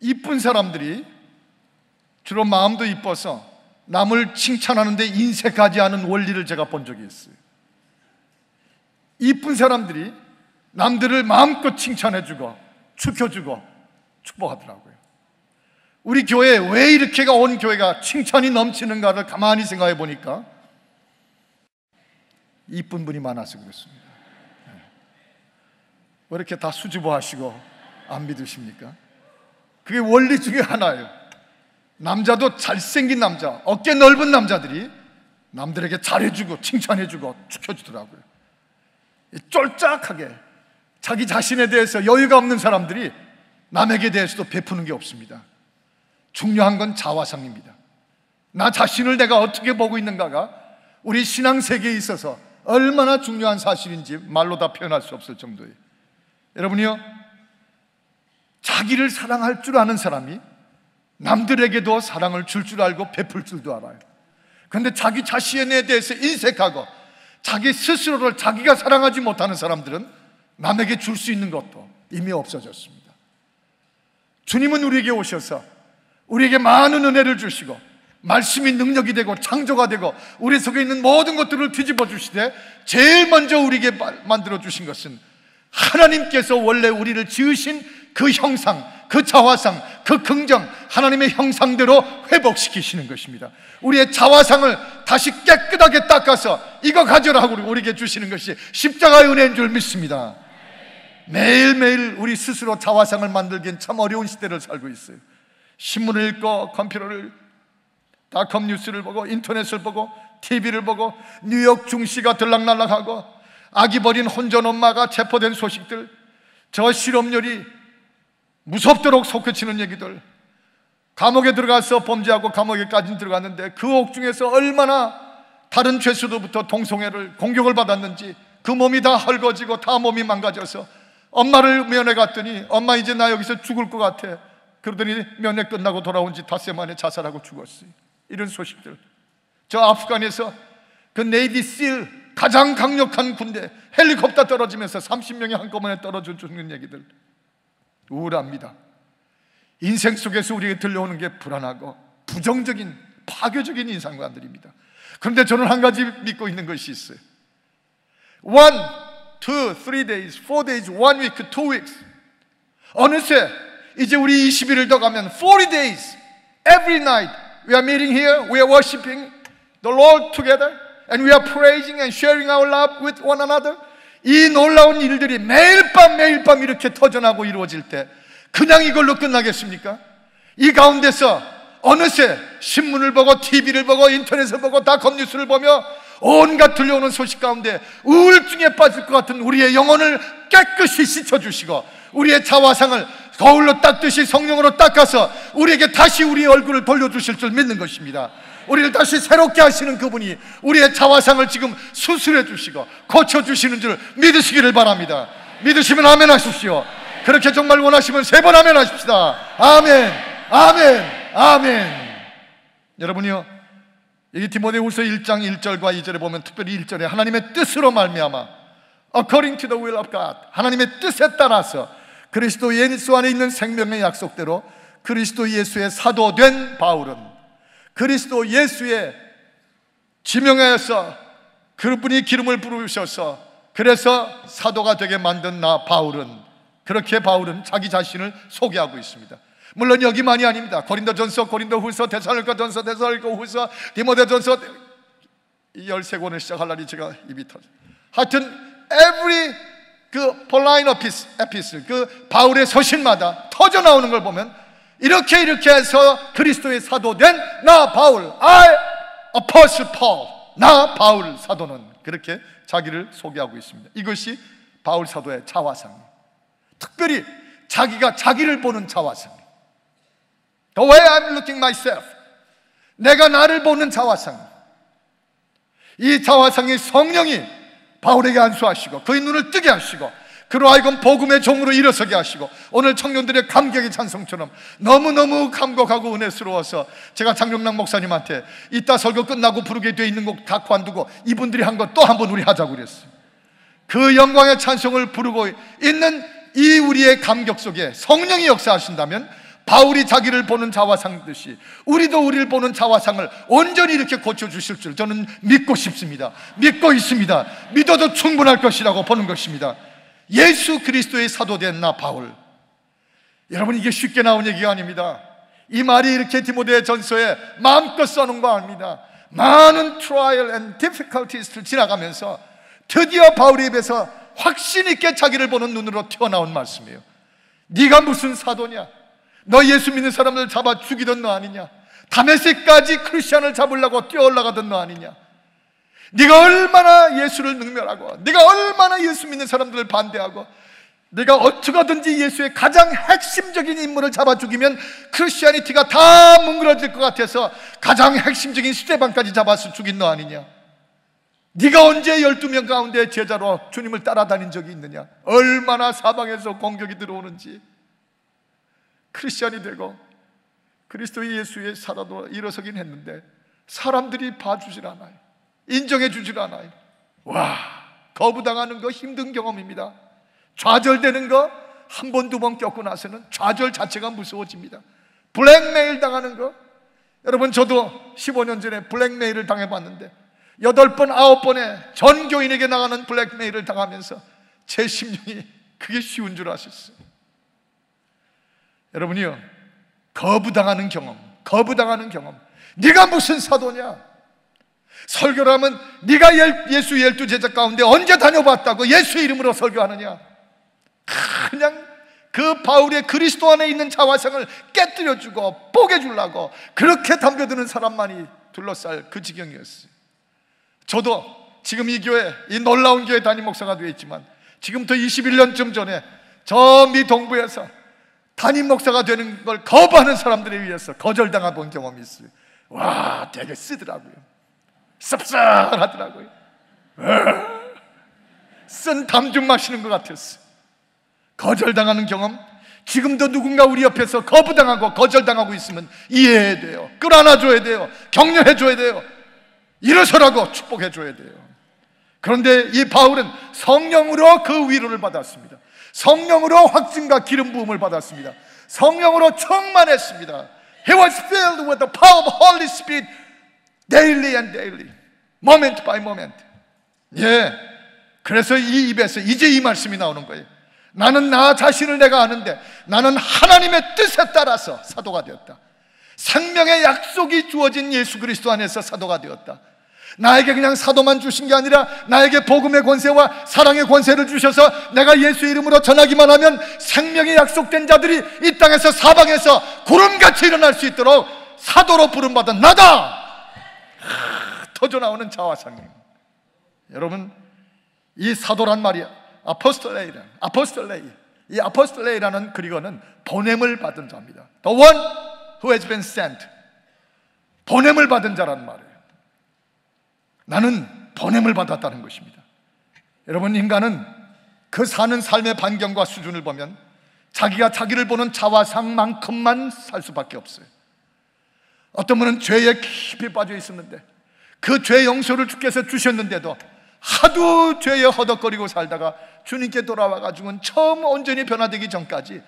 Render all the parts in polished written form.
이쁜 사람들이 주로 마음도 이뻐서 남을 칭찬하는데 인색하지 않은 원리를 제가 본 적이 있어요. 이쁜 사람들이 남들을 마음껏 칭찬해주고 축혀주고 축복하더라고요. 우리 교회 왜 이렇게가 온 교회가 칭찬이 넘치는가를 가만히 생각해 보니까 이쁜 분이 많아서 그렇습니다. 왜 이렇게 다 수줍어하시고 안 믿으십니까? 그게 원리 중에 하나예요. 남자도 잘생긴 남자, 어깨 넓은 남자들이 남들에게 잘해주고 칭찬해주고 축혀주더라고요. 쫄짝하게 자기 자신에 대해서 여유가 없는 사람들이 남에게 대해서도 베푸는 게 없습니다. 중요한 건 자화상입니다. 나 자신을 내가 어떻게 보고 있는가가 우리 신앙 세계에 있어서 얼마나 중요한 사실인지 말로 다 표현할 수 없을 정도예요. 여러분이요, 자기를 사랑할 줄 아는 사람이 남들에게도 사랑을 줄 줄 알고 베풀 줄도 알아요. 그런데 자기 자신에 대해서 인색하고 자기 스스로를 자기가 사랑하지 못하는 사람들은 남에게 줄 수 있는 것도 이미 없어졌습니다. 주님은 우리에게 오셔서 우리에게 많은 은혜를 주시고 말씀이 능력이 되고 창조가 되고 우리 속에 있는 모든 것들을 뒤집어 주시되 제일 먼저 우리에게 만들어 주신 것은 하나님께서 원래 우리를 지으신 그 형상, 그 자화상, 그 긍정, 하나님의 형상대로 회복시키시는 것입니다. 우리의 자화상을 다시 깨끗하게 닦아서 이거 가져라 하고 우리에게 주시는 것이 십자가의 은혜인 줄 믿습니다. 매일매일 우리 스스로 자화상을 만들기엔 참 어려운 시대를 살고 있어요. 신문을 읽고 컴퓨터를 닷컴 뉴스를 보고 인터넷을 보고 TV를 보고 뉴욕 중시가 들락날락하고 아기 버린 혼전 엄마가 체포된 소식들, 저 실업률이 무섭도록 솟구치는 얘기들, 감옥에 들어가서 범죄하고 감옥에까지 들어갔는데 그 옥중에서 얼마나 다른 죄수들부터 동성애를 공격을 받았는지 그 몸이 다 헐거지고 다 몸이 망가져서 엄마를 면회 갔더니 엄마 이제 나 여기서 죽을 것 같아. 그러더니 면회 끝나고 돌아온 지 닷새 만에 자살하고 죽었어요. 이런 소식들. 저 아프간에서 그 네이비 실 가장 강력한 군대 헬리콥터 떨어지면서 30명이 한꺼번에 떨어져 죽는 얘기들. 우울합니다. 인생 속에서 우리에게 들려오는 게 불안하고 부정적인 파괴적인 인상관들입니다. 그런데 저는 한 가지 믿고 있는 것이 있어요. 1, 2, 3 days, 4 days, 1 week, 2 weeks. 어느새 이제 우리 21일 더 가면 40 days, every night we are meeting here, we are worshiping the Lord together and we are praising and sharing our love with one another. 이 놀라운 일들이 매일 밤 이렇게 터져나고 이루어질 때 그냥 이걸로 끝나겠습니까? 이 가운데서 어느새 신문을 보고 TV를 보고 인터넷을 보고 닷컴 뉴스를 보며 온갖 들려오는 소식 가운데 우울증에 빠질 것 같은 우리의 영혼을 깨끗이 씻어주시고 우리의 자화상을 거울로 닦듯이 성령으로 닦아서 우리에게 다시 우리의 얼굴을 돌려주실 줄 믿는 것입니다. 우리를 다시 새롭게 하시는 그분이 우리의 자화상을 지금 수술해 주시고 고쳐주시는 줄 믿으시기를 바랍니다. 믿으시면 아멘 하십시오. 그렇게 정말 원하시면 3번 아멘 하십시다. 아멘, 아멘, 아멘. 여러분이요, 여기 디모데후서 1장 1절과 2절에 보면 특별히 1절에 하나님의 뜻으로 말미암아 according to the will of God, 하나님의 뜻에 따라서 그리스도 예수 안에 있는 생명의 약속대로 그리스도 예수의 사도된 바울은 그리스도 예수의 지명하여서 그분이 기름을 부으셔서 그래서 사도가 되게 만든 나 바울은, 그렇게 바울은 자기 자신을 소개하고 있습니다. 물론 여기만이 아닙니다. 고린도전서, 고린도후서, 데살로니가전서, 데살로니가후서, 디모데전서 13권을 시작할 날이 제가 입이 터져. 하여튼 every 그 폴라인 에피슬, 그 바울의 서신마다 터져 나오는 걸 보면 이렇게 해서 그리스도의 사도된 나 바울, I Apostle Paul, 나 바울 사도는 그렇게 자기를 소개하고 있습니다. 이것이 바울 사도의 자화상, 특별히 자기가 자기를 보는 자화상, The way I'm looking myself, 내가 나를 보는 자화상. 이 자화상이 성령이 바울에게 안수하시고 그의 눈을 뜨게 하시고 그로 하여금 복음의 종으로 일어서게 하시고 오늘 청년들의 감격의 찬송처럼 너무너무 감격하고 은혜스러워서 제가 장용락 목사님한테 이따 설교 끝나고 부르게 되어 있는 곡 다 관두고 이분들이 한 거 또 한 번 우리 하자고 그랬어요. 그 영광의 찬송을 부르고 있는 이 우리의 감격 속에 성령이 역사하신다면 바울이 자기를 보는 자화상듯이 우리도 우리를 보는 자화상을 온전히 이렇게 고쳐주실 줄 저는 믿고 싶습니다. 믿고 있습니다. 믿어도 충분할 것이라고 보는 것입니다. 예수 그리스도의 사도된 나 바울, 여러분, 이게 쉽게 나온 얘기가 아닙니다. 이 말이 이렇게 디모데 전서에 마음껏 써놓은 거 아닙니다. 많은 trial and difficulties를 지나가면서 드디어 바울의 입에서 확신 있게 자기를 보는 눈으로 튀어나온 말씀이에요. 네가 무슨 사도냐? 너 예수 믿는 사람들 잡아 죽이던 너 아니냐? 다메섹까지 크리스천을 잡으려고 뛰어올라가던 너 아니냐? 네가 얼마나 예수를 능멸하고, 네가 얼마나 예수 믿는 사람들을 반대하고, 네가 어떻게든지 예수의 가장 핵심적인 인물을 잡아 죽이면 크리스티아니티가 다 뭉그러질 것 같아서 가장 핵심적인 스데반까지 잡아서 죽인 너 아니냐? 네가 언제 12명 가운데 제자로 주님을 따라다닌 적이 있느냐? 얼마나 사방에서 공격이 들어오는지. 크리스찬이 되고 그리스도 예수의 사도로 일어서긴 했는데 사람들이 봐주질 않아요. 인정해 주질 않아요. 와, 거부당하는 거 힘든 경험입니다. 좌절되는 거 한 번, 두 번 겪고 나서는 좌절 자체가 무서워집니다. 블랙메일 당하는 거, 여러분, 저도 15년 전에 블랙메일을 당해봤는데 8번, 9번에 전 교인에게 나가는 블랙메일을 당하면서 제 심령이 그게 쉬운 줄 아셨어요. 여러분이요, 거부당하는 경험, 거부당하는 경험. 네가 무슨 사도냐? 설교를 하면 네가 예수 12제자 가운데 언제 다녀봤다고 예수 이름으로 설교하느냐? 그냥 그 바울의 그리스도 안에 있는 자화상을 깨뜨려주고 뽀개주려고 그렇게 덤벼드는 사람만이 둘러쌀 그 지경이었어요. 저도 지금 이 교회, 이 놀라운 교회 담임 목사가 되어 있지만 지금부터 21년쯤 전에 저 미 동부에서 담임 목사가 되는 걸 거부하는 사람들에 의해서 거절당해 본 경험이 있어요. 와, 되게 쓰더라고요. 씁쓸하더라고요. 쓴 담 좀 마시는 것 같았어요. 거절당하는 경험, 지금도 누군가 우리 옆에서 거부당하고 거절당하고 있으면 이해해야 돼요. 끌어안아줘야 돼요. 격려해줘야 돼요. 일어서라고 축복해줘야 돼요. 그런데 이 바울은 성령으로 그 위로를 받았습니다. 성령으로 확증과 기름 부음을 받았습니다. 성령으로 충만했습니다. He was filled with the power of Holy Spirit daily and daily, moment by moment. 예, 그래서 이 입에서 이제 이 말씀이 나오는 거예요. 나는 나 자신을 내가 아는데 나는 하나님의 뜻에 따라서 사도가 되었다. 생명의 약속이 주어진 예수 그리스도 안에서 사도가 되었다. 나에게 그냥 사도만 주신 게 아니라 나에게 복음의 권세와 사랑의 권세를 주셔서 내가 예수 이름으로 전하기만 하면 생명이 약속된 자들이 이 땅에서 사방에서 구름같이 일어날 수 있도록 사도로 부름받은 나다. 터져나오는 자화상이에요. 여러분, 이 사도란 말이야, 아포스톨레이. 이 아포스톨레이라는 그리어는 보냄을 받은 자입니다. The one who has been sent. 보냄을 받은 자란 말이에요. 나는 보냄을 받았다는 것입니다. 여러분, 인간은 그 사는 삶의 반경과 수준을 보면 자기가 자기를 보는 자화상만큼만 살 수밖에 없어요. 어떤 분은 죄에 깊이 빠져 있었는데 그 죄 용서를 주께서 주셨는데도 하도 죄에 허덕거리고 살다가 주님께 돌아와가지고는 처음 온전히 변화되기 전까지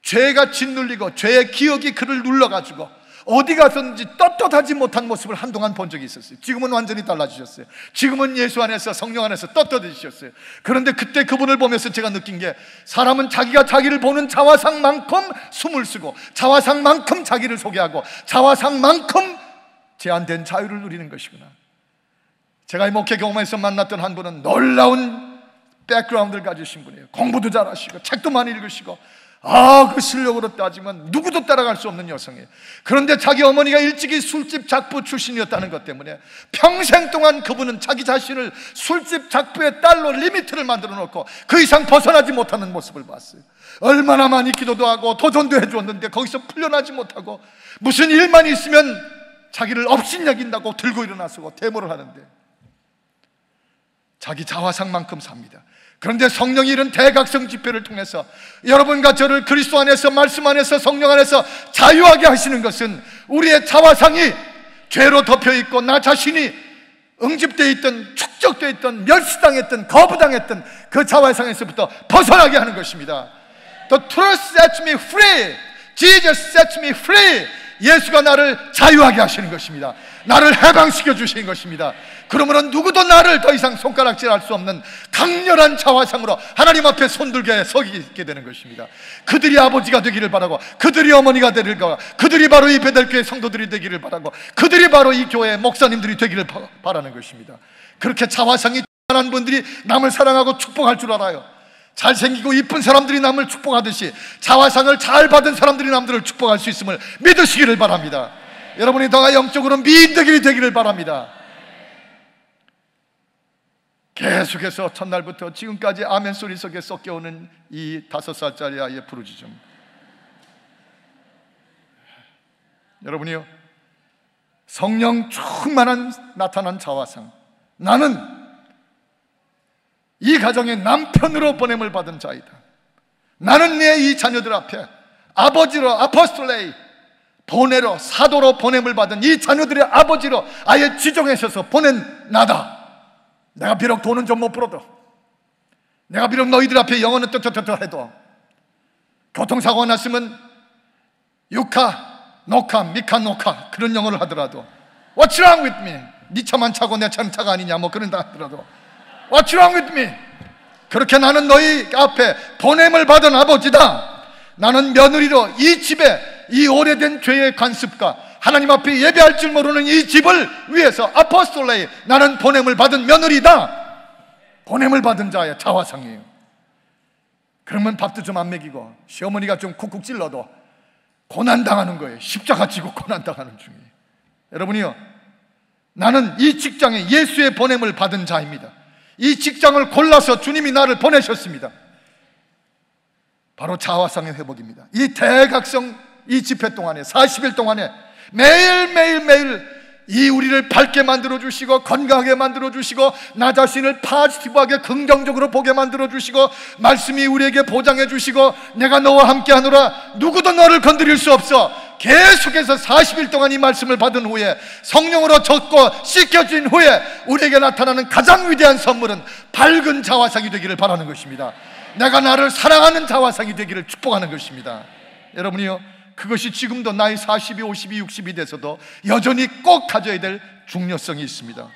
죄가 짓눌리고 죄의 기억이 그를 눌러가지고 어디 가서든지 떳떳하지 못한 모습을 한동안 본 적이 있었어요. 지금은 완전히 달라지셨어요. 지금은 예수 안에서, 성령 안에서 떳떳해지셨어요. 그런데 그때 그분을 보면서 제가 느낀 게, 사람은 자기가 자기를 보는 자화상만큼 숨을 쓰고 자화상만큼 자기를 소개하고 자화상만큼 제한된 자유를 누리는 것이구나. 제가 이 목회 경험에서 만났던 한 분은 놀라운 백그라운드를 가지신 분이에요. 공부도 잘하시고 책도 많이 읽으시고, 그 실력으로 따지면 누구도 따라갈 수 없는 여성이에요. 그런데 자기 어머니가 일찍이 술집 작부 출신이었다는 것 때문에 평생 동안 그분은 자기 자신을 술집 작부의 딸로 리미트를 만들어 놓고 그 이상 벗어나지 못하는 모습을 봤어요. 얼마나 많이 기도도 하고 도전도 해줬는데 거기서 풀려나지 못하고 무슨 일만 있으면 자기를 업신여긴다고 들고 일어나서 데모를 하는데 자기 자화상만큼 삽니다. 그런데 성령이 이런 대각성 집회를 통해서 여러분과 저를 그리스도 안에서, 말씀 안에서, 성령 안에서 자유하게 하시는 것은 우리의 자화상이 죄로 덮여있고 나 자신이 응집되어 있던, 축적되어 있던, 멸시당했던, 거부당했던 그 자화상에서부터 벗어나게 하는 것입니다. The truth sets me free. Jesus sets me free. 예수가 나를 자유하게 하시는 것입니다. 나를 해방시켜 주시는 것입니다. 그러므로 누구도 나를 더 이상 손가락질할 수 없는 강렬한 자화상으로 하나님 앞에 손들게 서게 되는 것입니다. 그들이 아버지가 되기를 바라고, 그들이 어머니가 되기를 바라고, 그들이 바로 이 베델교회 성도들이 되기를 바라고, 그들이 바로 이 교회의 목사님들이 되기를 바라는 것입니다. 그렇게 자화상이 뛰어난 분들이 남을 사랑하고 축복할 줄 알아요. 잘생기고 이쁜 사람들이 남을 축복하듯이 자화상을 잘 받은 사람들이 남들을 축복할 수 있음을 믿으시기를 바랍니다. 여러분이 더 영적으로 미인되기 되기를 바랍니다. 계속해서 첫날부터 지금까지 아멘 소리 속에 섞여오는 이 5살짜리 아이의 부르짖음, 여러분이요, 성령 충만한 나타난 자화상, 나는 이 가정의 남편으로 보냄을 받은 자이다. 나는 내 이 자녀들 앞에 아버지로, 아포스톨레이, 보내로, 사도로 보냄을 받은 이 자녀들의 아버지로 아예 지정하셔서 보낸 나다. 내가 비록 돈은 좀 못 벌어도, 내가 비록 너희들 앞에 영어는 떳떳떳 해도, 교통사고가 났으면 유카, 노카, 미카, 노카 그런 영어를 하더라도, What's wrong with me? 네 차만 차고 내 차는 차가 아니냐 뭐 그런다 하더라도 What's wrong with me? 그렇게 나는 너희 앞에 보냄을 받은 아버지다. 나는 며느리로 이 집에 이 오래된 죄의 관습과 하나님 앞에 예배할 줄 모르는 이 집을 위해서 아포스톨레이, 나는 보냄을 받은 며느리다. 보냄을 받은 자의 자화상이에요. 그러면 밥도 좀 안 먹이고 시어머니가 좀 쿡쿡 찔러도 고난당하는 거예요. 십자가 지고 고난당하는 중이에요. 여러분이요, 나는 이 직장에 예수의 보냄을 받은 자입니다. 이 직장을 골라서 주님이 나를 보내셨습니다. 바로 자화상의 회복입니다. 이 대각성 이 집회 동안에 40일 동안에 매일 이 우리를 밝게 만들어 주시고 건강하게 만들어 주시고 나 자신을 파지티브하게 긍정적으로 보게 만들어 주시고 말씀이 우리에게 보장해 주시고 내가 너와 함께 하노라, 누구도 너를 건드릴 수 없어. 계속해서 40일 동안 이 말씀을 받은 후에 성령으로 젖고 씻겨진 후에 우리에게 나타나는 가장 위대한 선물은 밝은 자화상이 되기를 바라는 것입니다. 내가 나를 사랑하는 자화상이 되기를 축복하는 것입니다. 여러분이요, 그것이 지금도 나이 40이 50이 60이 돼서도 여전히 꼭 가져야 될 중요성이 있습니다.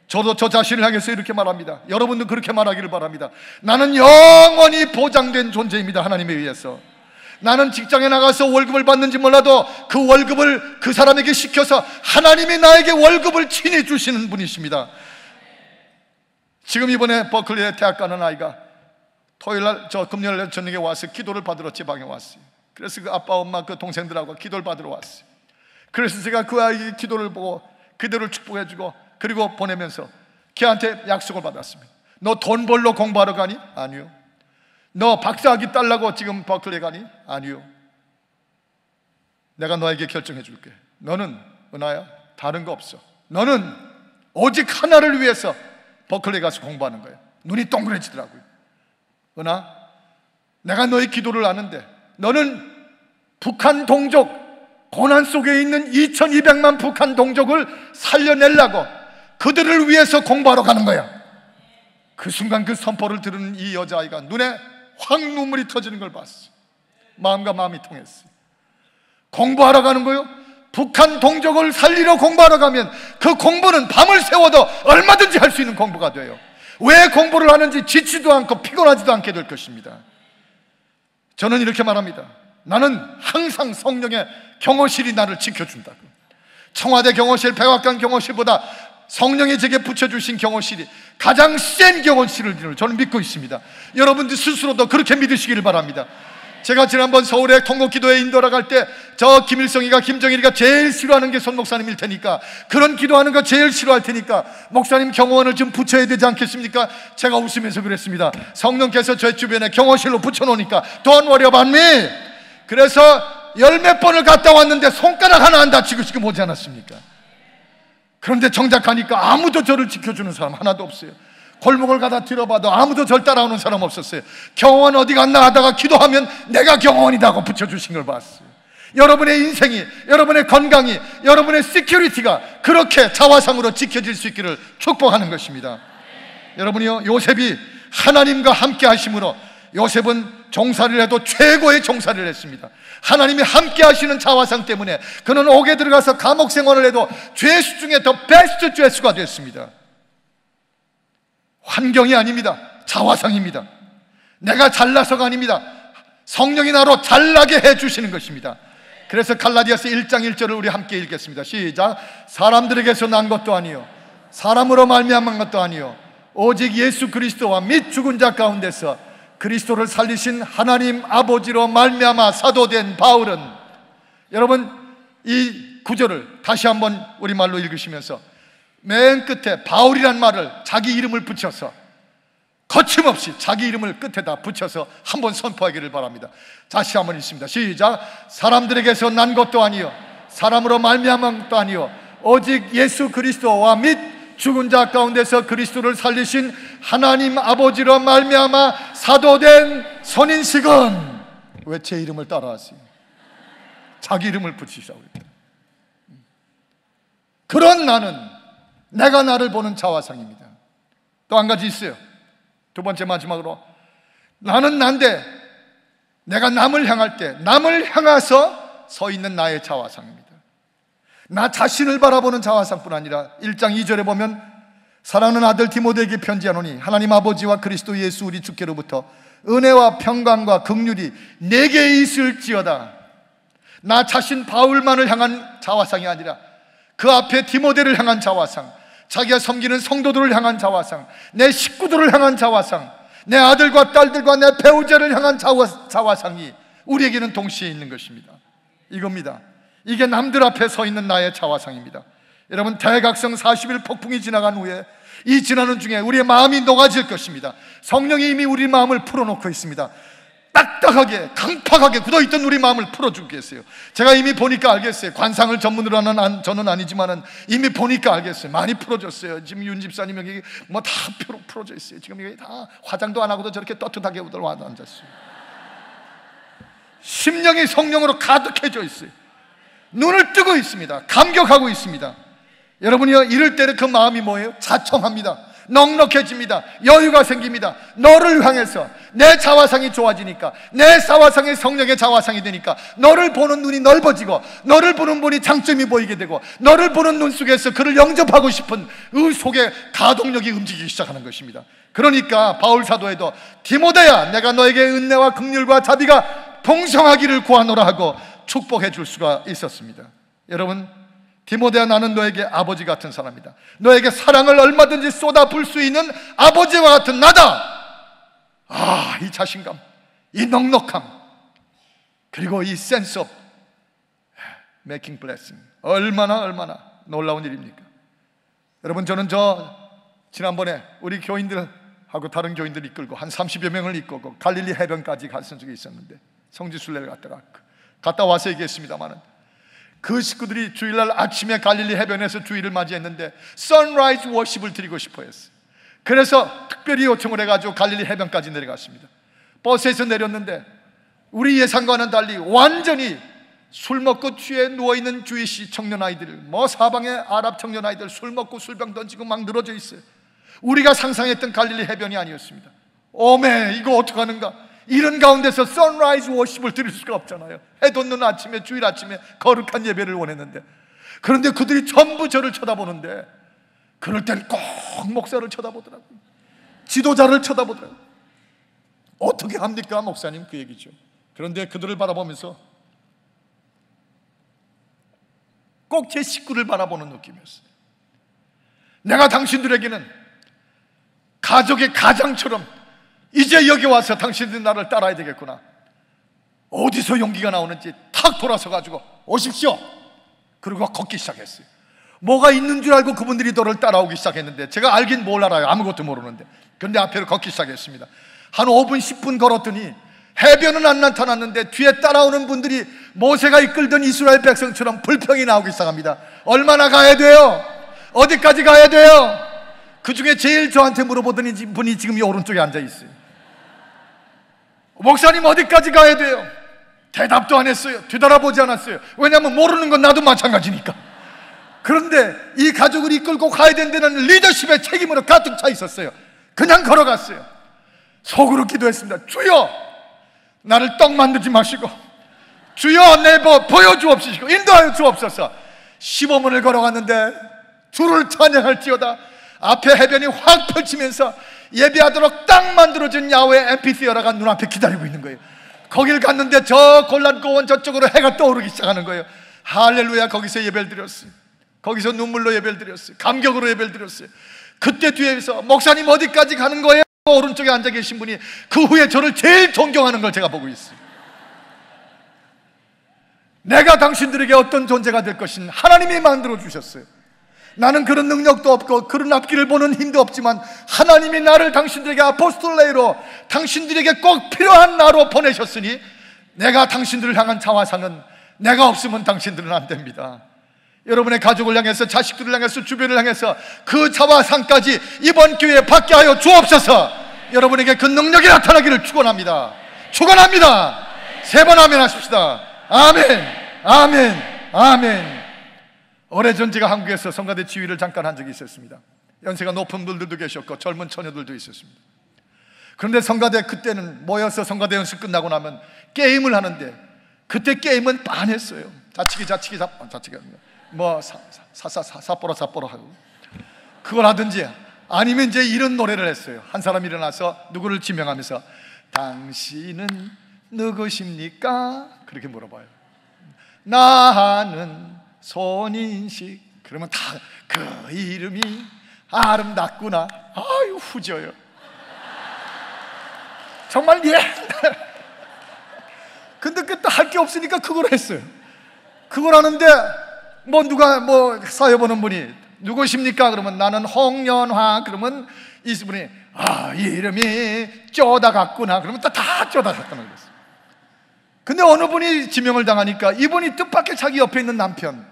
저도 저 자신을 향해서 이렇게 말합니다. 여러분도 그렇게 말하기를 바랍니다. 나는 영원히 보장된 존재입니다. 하나님에 의해서. 나는 직장에 나가서 월급을 받는지 몰라도 그 월급을 그 사람에게 시켜서 하나님이 나에게 월급을 친히 주시는 분이십니다. 지금 이번에 버클리에 대학 가는 아이가 토요일날, 금요일날 저녁에 와서 기도를 받으러 제 방에 왔어요. 그래서 그 아빠, 엄마, 그 동생들하고 기도를 받으러 왔어요. 그래서 제가 그 아이 기도를 보고 그대를 축복해주고 그리고 보내면서 걔한테 약속을 받았습니다. 너 돈 벌러 공부하러 가니? 아니요. 너 박사학위 딸라고 지금 버클리 가니? 아니요. 내가 너에게 결정해 줄게. 너는 은하야, 다른 거 없어. 너는 오직 하나를 위해서 버클리 가서 공부하는 거야. 눈이 동그래지더라고요. 은하, 내가 너의 기도를 아는데 너는 북한 동족, 고난 속에 있는 2200만 북한 동족을 살려내려고 그들을 위해서 공부하러 가는 거야. 그 순간 그 선포를 들은 이 여자아이가 눈에 확 눈물이 터지는 걸 봤어. 마음과 마음이 통했어. 공부하러 가는 거요? 북한 동족을 살리러 공부하러 가면 그 공부는 밤을 새워도 얼마든지 할 수 있는 공부가 돼요. 왜 공부를 하는지 지치도 않고 피곤하지도 않게 될 것입니다. 저는 이렇게 말합니다. 나는 항상 성령의 경호실이 나를 지켜준다고. 청와대 경호실, 백악관 경호실보다 성령이 제게 붙여주신 경호실이 가장 센 경호실을 저는 믿고 있습니다. 여러분들 스스로도 그렇게 믿으시기를 바랍니다. 제가 지난번 서울에 통곡기도에 인도하러 갈 때 저 김일성이가, 김정일이가 제일 싫어하는 게 손 목사님일 테니까, 그런 기도하는 거 제일 싫어할 테니까 목사님 경호원을 좀 붙여야 되지 않겠습니까? 제가 웃으면서 그랬습니다. 성령께서 제 주변에 경호실로 붙여놓으니까 Don't worry about me. 그래서 10몇 번을 갔다 왔는데 손가락 하나 안 다치고 지금 오지 않았습니까? 그런데 정작 가니까 아무도 저를 지켜주는 사람 하나도 없어요. 골목을 가다 들어봐도 아무도 절 따라오는 사람 없었어요. 경호원 어디 갔나 하다가 기도하면 내가 경호원이다 하고 붙여주신 걸 봤어요. 여러분의 인생이, 여러분의 건강이, 여러분의 시큐리티가 그렇게 자화상으로 지켜질 수 있기를 축복하는 것입니다. 여러분이요, 요셉이 하나님과 함께 하심으로 요셉은 종살이를 해도 최고의 종살이를 했습니다. 하나님이 함께 하시는 자화상 때문에 그는 옥에 들어가서 감옥 생활을 해도 죄수 중에 더 베스트 죄수가 됐습니다. 환경이 아닙니다. 자화상입니다. 내가 잘나서가 아닙니다. 성령이 나로 잘나게 해주시는 것입니다. 그래서 갈라디아서 1장 1절을 우리 함께 읽겠습니다. 시작. 사람들에게서 난 것도 아니요 사람으로 말미암은 것도 아니요 오직 예수 그리스도와 및 죽은 자 가운데서 그리스도를 살리신 하나님 아버지로 말미암아 사도된 바울은, 여러분 이 구절을 다시 한번 우리말로 읽으시면서 맨 끝에 바울이란 말을 자기 이름을 붙여서 거침없이 자기 이름을 끝에다 붙여서 한번 선포하기를 바랍니다. 다시 한번 읽습니다. 시작. 사람들에게서 난 것도 아니요 사람으로 말미암은 것도 아니요 오직 예수 그리스도와 및 죽은 자 가운데서 그리스도를 살리신 하나님 아버지로 말미암아 사도된 선인식은, 왜 제 이름을 따라하세요? 자기 이름을 붙이시라고 그래요. 그런 나는, 내가 나를 보는 자화상입니다. 또 한 가지 있어요. 두 번째 마지막으로, 나는 난데 내가 남을 향할 때 남을 향해서 서 있는 나의 자화상입니다. 나 자신을 바라보는 자화상뿐 아니라 1장 2절에 보면 사랑하는 아들 디모데에게 편지하노니 하나님 아버지와 그리스도 예수 우리 주께로부터 은혜와 평강과 긍휼이 내게 있을지어다. 나 자신 바울만을 향한 자화상이 아니라 그 앞에 디모데를 향한 자화상, 자기가 섬기는 성도들을 향한 자화상, 내 식구들을 향한 자화상, 내 아들과 딸들과 내 배우자를 향한 자화상이 우리에게는 동시에 있는 것입니다. 이겁니다. 이게 남들 앞에 서 있는 나의 자화상입니다. 여러분, 대각성 40일 폭풍이 지나간 후에 이 지나는 중에 우리의 마음이 녹아질 것입니다. 성령이 이미 우리 마음을 풀어놓고 있습니다. 딱딱하게 강팍하게 굳어있던 우리 마음을 풀어주겠어요. 제가 이미 보니까 알겠어요. 관상을 전문으로 하는 저는 아니지만은 이미 보니까 알겠어요. 많이 풀어줬어요. 지금 윤 집사님 여기 뭐 다 풀어져 있어요. 지금 여기 다 화장도 안 하고도 저렇게 떳떳하게 와서 앉았어요. 심령이 성령으로 가득해져 있어요. 눈을 뜨고 있습니다. 감격하고 있습니다. 여러분이요, 이럴 때는 그 마음이 뭐예요? 자청합니다. 넉넉해집니다. 여유가 생깁니다. 너를 향해서 내 자화상이 좋아지니까, 내 자화상이 성령의 자화상이 되니까 너를 보는 눈이 넓어지고, 너를 보는 분이 장점이 보이게 되고, 너를 보는 눈 속에서 그를 영접하고 싶은 그 속에 가동력이 움직이기 시작하는 것입니다. 그러니까 바울 사도에도 디모데야, 내가 너에게 은혜와 긍휼과 자비가 풍성하기를 구하노라 하고 축복해 줄 수가 있었습니다. 여러분, 디모데야, 나는 너에게 아버지 같은 사람이다. 너에게 사랑을 얼마든지 쏟아부을 수 있는 아버지와 같은 나다. 아, 이 자신감, 이 넉넉함, 그리고 이 sense of making blessing, 얼마나 놀라운 일입니까? 여러분, 저는 지난번에 우리 교인들하고 다른 교인들 이끌고 한 30여 명을 이끌고 갈릴리 해변까지 갔던 적이 있었는데, 성지순례를 갔다 와서 얘기했습니다마는, 그 식구들이 주일날 아침에 갈릴리 해변에서 주일을 맞이했는데 선라이즈 워십을 드리고 싶어 했어요. 그래서 특별히 요청을 해가지고 갈릴리 해변까지 내려갔습니다. 버스에서 내렸는데 우리 예상과는 달리 완전히 술 먹고 취해 누워있는 주이시 청년 아이들, 뭐 사방에 아랍 청년 아이들 술 먹고 술병 던지고 막 늘어져 있어요. 우리가 상상했던 갈릴리 해변이 아니었습니다. 오메, 이거 어떡하는가. 이런 가운데서 선라이즈 워십을 드릴 수가 없잖아요. 해 돋는 아침에, 주일 아침에 거룩한 예배를 원했는데, 그런데 그들이 전부 저를 쳐다보는데, 그럴 땐 꼭 목사를 쳐다보더라고요. 지도자를 쳐다보더라고요. 어떻게 합니까, 목사님? 그 얘기죠. 그런데 그들을 바라보면서 꼭 제 식구를 바라보는 느낌이었어요. 내가 당신들에게는 가족의 가장처럼 이제 여기 와서 당신들 나를 따라야 되겠구나. 어디서 용기가 나오는지 탁 돌아서 가지고 오십시오. 그리고 걷기 시작했어요. 뭐가 있는 줄 알고 그분들이 너를 따라오기 시작했는데, 제가 알긴 뭘 알아요. 아무것도 모르는데. 그런데 앞에를 걷기 시작했습니다. 한 5분 10분 걸었더니 해변은 안 나타났는데 뒤에 따라오는 분들이 모세가 이끌던 이스라엘 백성처럼 불평이 나오기 시작합니다. 얼마나 가야 돼요? 어디까지 가야 돼요? 그 중에 제일 저한테 물어보던 분이 지금 이 오른쪽에 앉아 있어요. 목사님, 어디까지 가야 돼요? 대답도 안 했어요. 뒤돌아보지 않았어요. 왜냐하면 모르는 건 나도 마찬가지니까. 그런데 이 가족을 이끌고 가야 되는 데는 리더십의 책임으로 가득 차 있었어요. 그냥 걸어갔어요. 속으로 기도했습니다. 주여, 나를 떡 만들지 마시고 주여, 내 보여주옵시고 인도하여 주옵소서. 시범문을 걸어갔는데 주를 찬양할지어다. 앞에 해변이 확 펼치면서 예배하도록 딱 만들어진 야외 앰피시어라가 눈앞에 기다리고 있는 거예요. 거길 갔는데 저 골란고원 저쪽으로 해가 떠오르기 시작하는 거예요. 할렐루야. 거기서 예배를 드렸어요. 거기서 눈물로 예배를 드렸어요. 감격으로 예배를 드렸어요. 그때 뒤에서 목사님 어디까지 가는 거예요? 오른쪽에 앉아 계신 분이 그 후에 저를 제일 존경하는 걸 제가 보고 있어요. 내가 당신들에게 어떤 존재가 될 것인 하나님이 만들어 주셨어요. 나는 그런 능력도 없고 그런 앞길을 보는 힘도 없지만 하나님이 나를 당신들에게 아포스톨레이로, 당신들에게 꼭 필요한 나로 보내셨으니 내가 당신들을 향한 자화상은 내가 없으면 당신들은 안 됩니다. 여러분의 가족을 향해서, 자식들을 향해서, 주변을 향해서 그 자화상까지 이번 기회에 받게 하여 주옵소서. 여러분에게 그 능력이 나타나기를 축원합니다. 축원합니다. 3번 아멘 하십시다. 아멘, 아멘, 아멘. 오래전 제가 한국에서 성가대 지휘를 잠깐 한 적이 있었습니다. 연세가 높은 분들도 계셨고 젊은 처녀들도 있었습니다. 그런데 성가대 그때는 모여서 성가대 연습 끝나고 나면 게임을 하는데, 그때 게임은 빤했어요. 자치기 뭐 사뽀로 하고 그걸 하든지, 아니면 이제 이런 노래를 했어요. 한 사람이 일어나서 누구를 지명하면서 당신은 누구십니까? 그렇게 물어봐요. 나는 손인식. 그러면 다 그 이름이 아름답구나. 아유 후져요. 정말 옛날. 근데 그때 할 게 없으니까 그걸 했어요. 그걸 하는데 뭐 누가 뭐 사회보는 분이 누구십니까? 그러면 나는 홍연화. 그러면 이 분이 이 이름이 쪼다 같구나. 그러면 다 쪼다 같다는 거였어요. 근데 어느 분이 지명을 당하니까 이분이 뜻밖의 자기 옆에 있는 남편,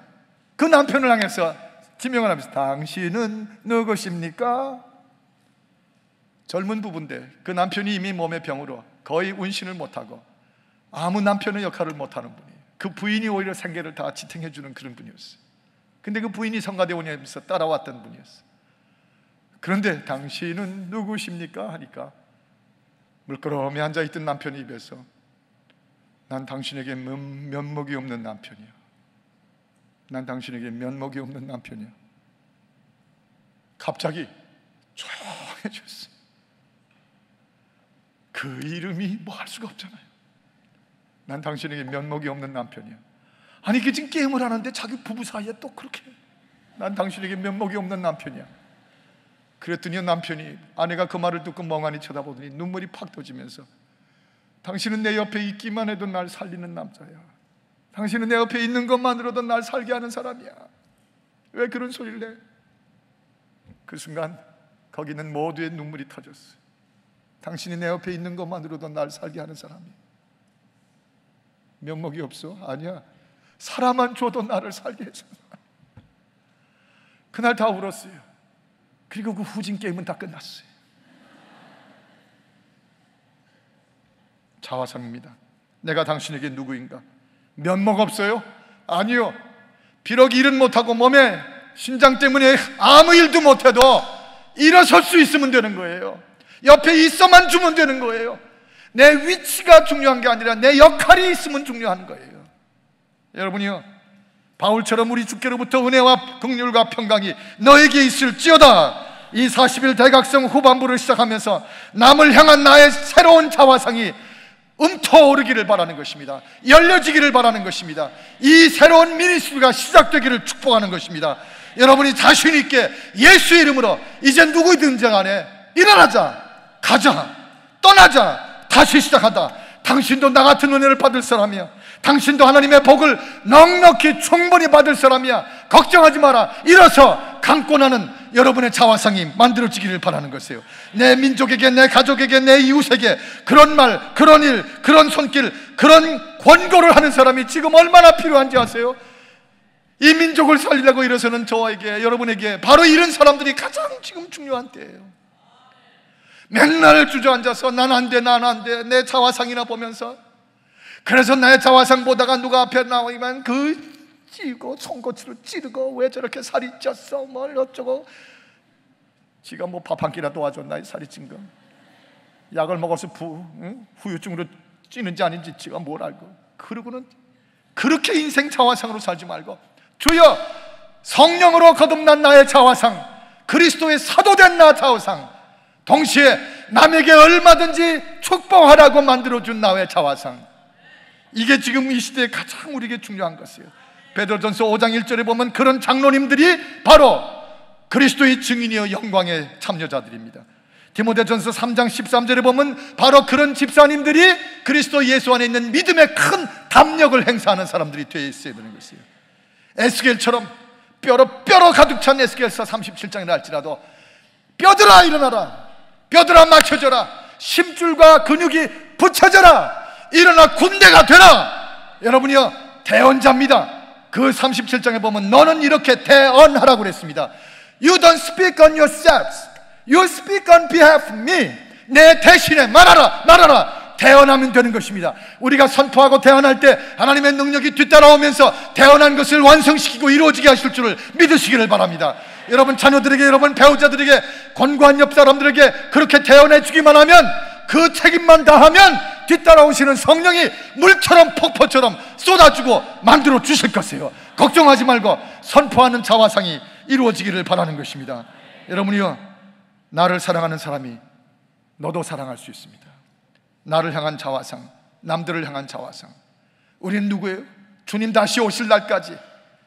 그 남편을 향해서 지명을 하면서 당신은 누구십니까? 젊은 부부인데 그 남편이 이미 몸의 병으로 거의 운신을 못하고 아무 남편의 역할을 못하는 분이에요. 그 부인이 오히려 생계를 다 지탱해주는 그런 분이었어요. 근데 그 부인이 성가대 오면서 따라왔던 분이었어요. 그런데 당신은 누구십니까? 하니까 물끄러미 앉아있던 남편의 입에서 난 당신에게 면목이 없는 남편이야. 난 당신에게 면목이 없는 남편이야. 갑자기 조용해졌어요. 그 이름이 뭐 할 수가 없잖아요. 난 당신에게 면목이 없는 남편이야. 아니 그 지금 게임을 하는데 자기 부부 사이에 또 그렇게 난 당신에게 면목이 없는 남편이야. 그랬더니 남편이, 아내가 그 말을 듣고 멍하니 쳐다보더니 눈물이 팍 터지면서 당신은 내 옆에 있기만 해도 날 살리는 남자야. 당신은 내 옆에 있는 것만으로도 날 살게 하는 사람이야. 왜 그런 소리를 내? 그 순간 거기는 모두의 눈물이 터졌어요. 당신이 내 옆에 있는 것만으로도 날 살게 하는 사람이야. 면목이 없어? 아니야. 사람만 줘도 나를 살게 해줘. 그날 다 울었어요. 그리고 그 후진 게임은 다 끝났어요. 자화상입니다. 내가 당신에게 누구인가? 면목 없어요? 아니요. 비록 일은 못하고 몸에 신장 때문에 아무 일도 못해도 일어설 수 있으면 되는 거예요. 옆에 있어만 주면 되는 거예요. 내 위치가 중요한 게 아니라 내 역할이 있으면 중요한 거예요. 여러분이요, 바울처럼 우리 주께로부터 은혜와 긍휼과 평강이 너에게 있을지어다. 이 40일 대각성 후반부를 시작하면서 남을 향한 나의 새로운 자화상이 움터오르기를 바라는 것입니다. 열려지기를 바라는 것입니다. 이 새로운 미니스트리가 시작되기를 축복하는 것입니다. 여러분이 자신 있게 예수의 이름으로 이제 누구든지 간에 일어나자, 가자, 떠나자, 다시 시작하다. 당신도 나 같은 은혜를 받을 사람이야. 당신도 하나님의 복을 넉넉히 충분히 받을 사람이야. 걱정하지 마라. 일어서 감고 나는 여러분의 자화상이 만들어지기를 바라는 것이에요. 내 민족에게, 내 가족에게, 내 이웃에게 그런 말, 그런 일, 그런 손길, 그런 권고를 하는 사람이 지금 얼마나 필요한지 아세요? 이 민족을 살리려고 일어서는 저에게, 여러분에게 바로 이런 사람들이 가장 지금 중요한 때예요. 맨날 주저앉아서 난 안 돼, 난 안 돼, 내 자화상이나 보면서, 그래서 나의 자화상 보다가 누가 앞에 나오면 찌고 손꼬치로 찌르고 왜 저렇게 살이 쪘어, 뭘 어쩌고, 지가 뭐 밥 한 끼나 도와줬나, 이 살이 찐 거. 약을 먹어서 후유증으로 찌는지 아닌지 지가 뭘 알고. 그러고는 그렇게 인생 자화상으로 살지 말고, 주여 성령으로 거듭난 나의 자화상, 그리스도의 사도된 나 자화상, 동시에 남에게 얼마든지 축복하라고 만들어준 나의 자화상, 이게 지금 이 시대에 가장 우리에게 중요한 것이에요. 베드로전서 5장 1절에 보면 그런 장로님들이 바로 그리스도의 증인이여 영광의 참여자들입니다. 디모데전서 3장 13절에 보면 바로 그런 집사님들이 그리스도 예수 안에 있는 믿음의 큰 담력을 행사하는 사람들이 되어 있어야 되는 것이에요. 에스겔처럼 뼈로 가득 찬 에스겔서 37장이라 할지라도 뼈들아 일어나라, 뼈들아 막혀져라, 심줄과 근육이 붙여져라, 일어나 군대가 되라. 여러분이요 대언자입니다. 그 37장에 보면 너는 이렇게 대언하라고 그랬습니다. You don't speak on yourselves, you speak on behalf of me. 내 대신에 말하라. 대언하면 되는 것입니다. 우리가 선포하고 대언할 때 하나님의 능력이 뒤따라오면서 대언한 것을 완성시키고 이루어지게 하실 줄을 믿으시기를 바랍니다. 여러분 자녀들에게, 여러분 배우자들에게, 권고한 옆 사람들에게 그렇게 대언해 주기만 하면, 그 책임만 다하면 뒤따라오시는 성령이 물처럼 폭포처럼 쏟아주고 만들어 주실 것이에요. 걱정하지 말고 선포하는 자화상이 이루어지기를 바라는 것입니다. 여러분이요, 나를 사랑하는 사람이 너도 사랑할 수 있습니다. 나를 향한 자화상, 남들을 향한 자화상. 우리는 누구예요? 주님 다시 오실 날까지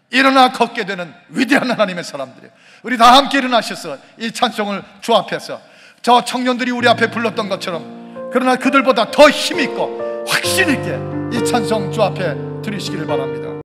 일어나 걷게 되는 위대한 하나님의 사람들이에요. 우리 다 함께 일어나셔서 이 찬송을 주 앞에서, 저 청년들이 우리 앞에 불렀던 것처럼, 그러나 그들보다 더 힘있고 확신 있게 이 찬송 주 앞에 드리시기를 바랍니다.